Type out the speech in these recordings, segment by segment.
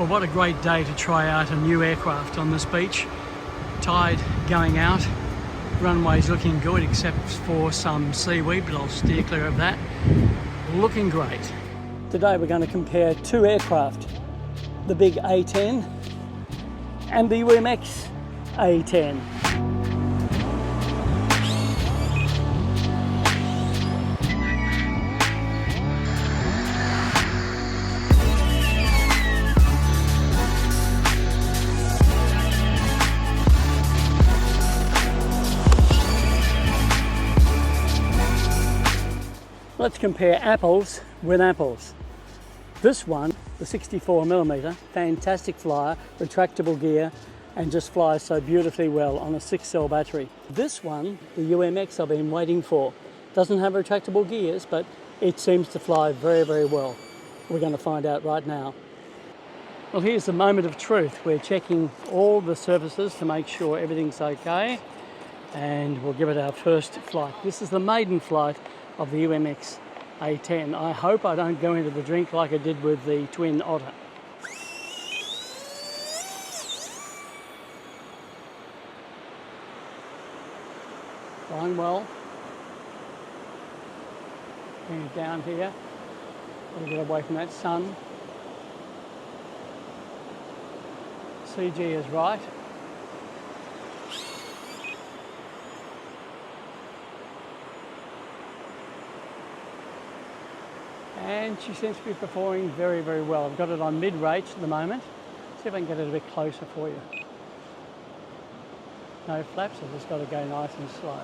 what a great day to try out a new aircraft on this beach. Tide going out, runway's looking good except for some seaweed, but I'll steer clear of that. Looking great. Today we're going to compare two aircraft, the big A10 and the UMX A10. Let's compare apples with apples. This one, the 64mm, fantastic flyer, retractable gear, and just flies so beautifully well on a 6-cell battery. This one, the UMX I've been waiting for, doesn't have retractable gears, but it seems to fly very, very well. We're going to find out right now. Well, here's the moment of truth. We're checking all the surfaces to make sure everything's okay, and we'll give it our first flight. This is the maiden flight of the UMX A10. I hope I don't go into the drink like I did with the Twin Otter. Flying well. Bring it down here. Got to get away from that sun. CG is right. And she seems to be performing very, very well. I've got it on mid-rate at the moment. See if I can get it a bit closer for you. No flaps, I've just got to go nice and slow.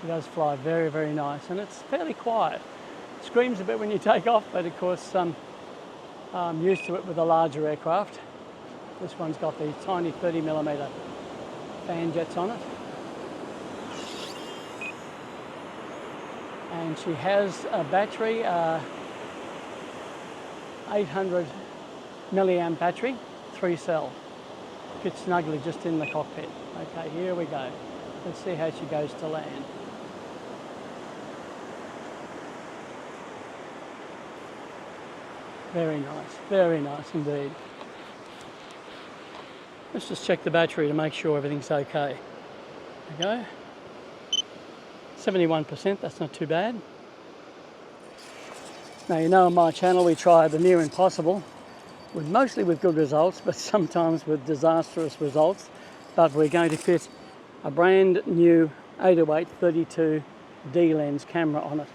She does fly very, very nice, and it's fairly quiet. Screams a bit when you take off, but of course I'm used to it with a larger aircraft. This one's got the tiny 30mm fan jets on it. And she has a battery, 800 milliamp battery, 3-cell. Fits snugly just in the cockpit. Okay, here we go. Let's see how she goes to land. Very nice indeed. Let's just check the battery to make sure everything's okay. There we go. 71%, that's not too bad. Now, you know on my channel we try the near impossible, mostly with good results, but sometimes with disastrous results. But we're going to fit a brand new 808 32D lens camera on it.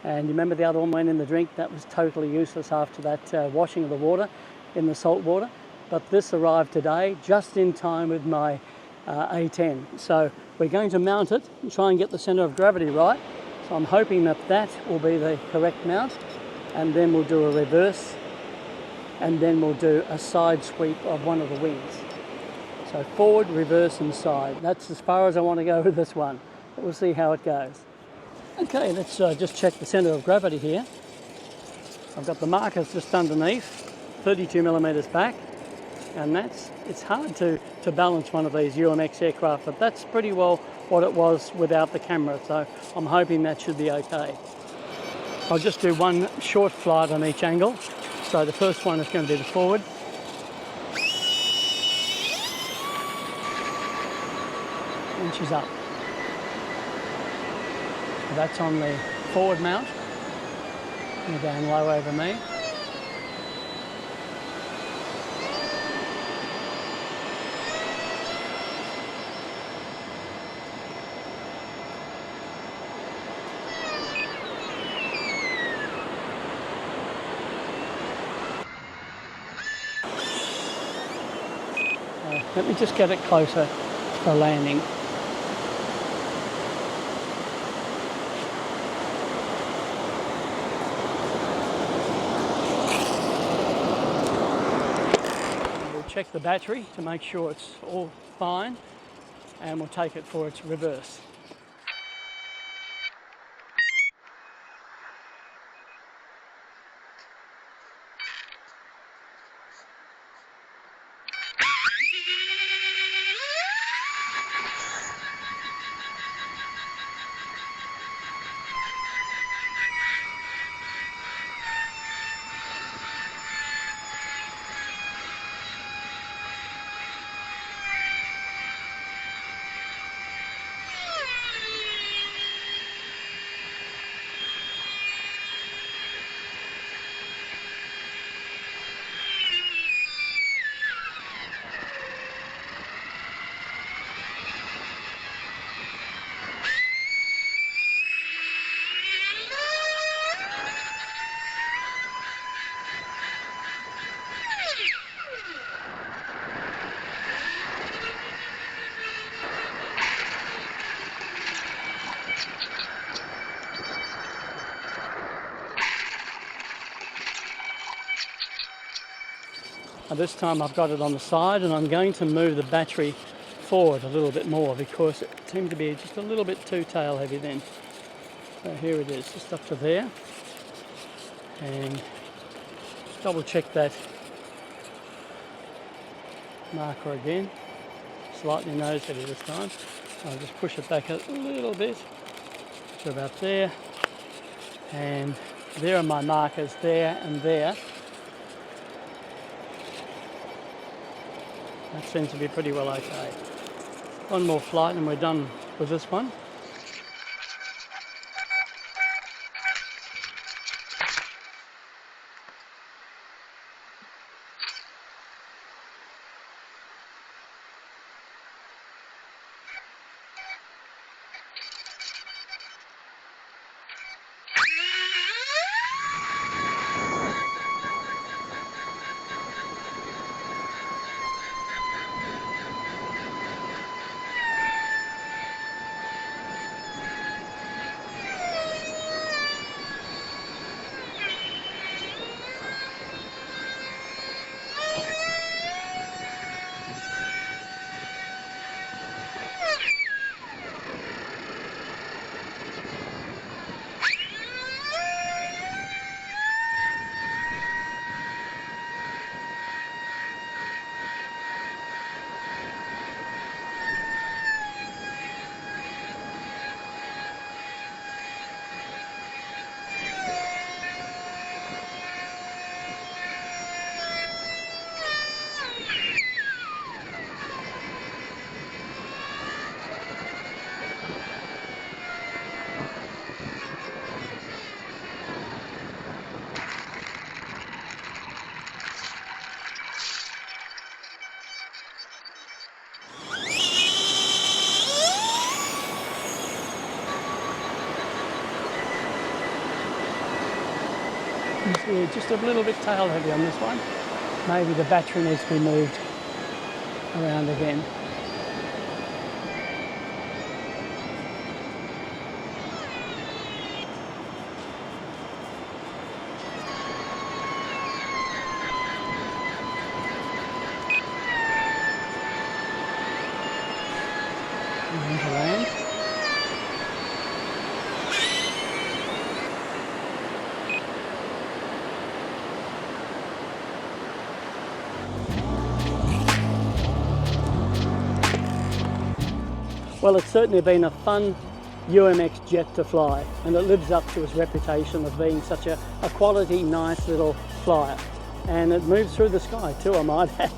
And you remember the other one went in the drink? That was totally useless after that washing of the water in the salt water. But this arrived today just in time with my A10. So we're going to mount it and try and get the centre of gravity right. So I'm hoping that that will be the correct mount. And then we'll do a reverse. And then we'll do a side sweep of one of the wings. So forward, reverse and side. That's as far as I want to go with this one. But we'll see how it goes. Okay, let's just check the centre of gravity here. I've got the markers just underneath, 32mm back, and it's hard to balance one of these UMX aircraft, but that's pretty well what it was without the camera, so I'm hoping that should be okay. I'll just do one short flight on each angle. So the first one is going to be the forward. And she's up. That's on the forward mount. You're going low over me. Let me just get it closer for landing. Check the battery to make sure it's all fine, and we'll take it for its reverse. And this time I've got it on the side, and I'm going to move the battery forward a little bit more because it seemed to be just a little bit too tail heavy then. So here it is, just up to there. And just double check that marker again. Slightly nose heavy this time. I'll just push it back a little bit to about there. And there are my markers there and there. That seems to be pretty well okay. One more flight and we're done with this one. Yeah, just a little bit tail heavy on this one. Maybe the battery needs to be moved around again. And to land. Well, it's certainly been a fun UMX jet to fly, and it lives up to its reputation of being such a quality, nice little flyer. And it moves through the sky too, I might add.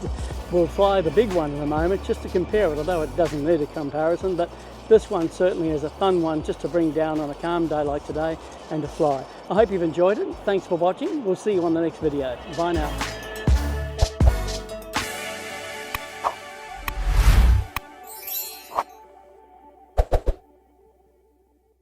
We'll fly the big one in a moment just to compare it, although it doesn't need a comparison, but this one certainly is a fun one just to bring down on a calm day like today and to fly. I hope you've enjoyed it. Thanks for watching. We'll see you on the next video. Bye now.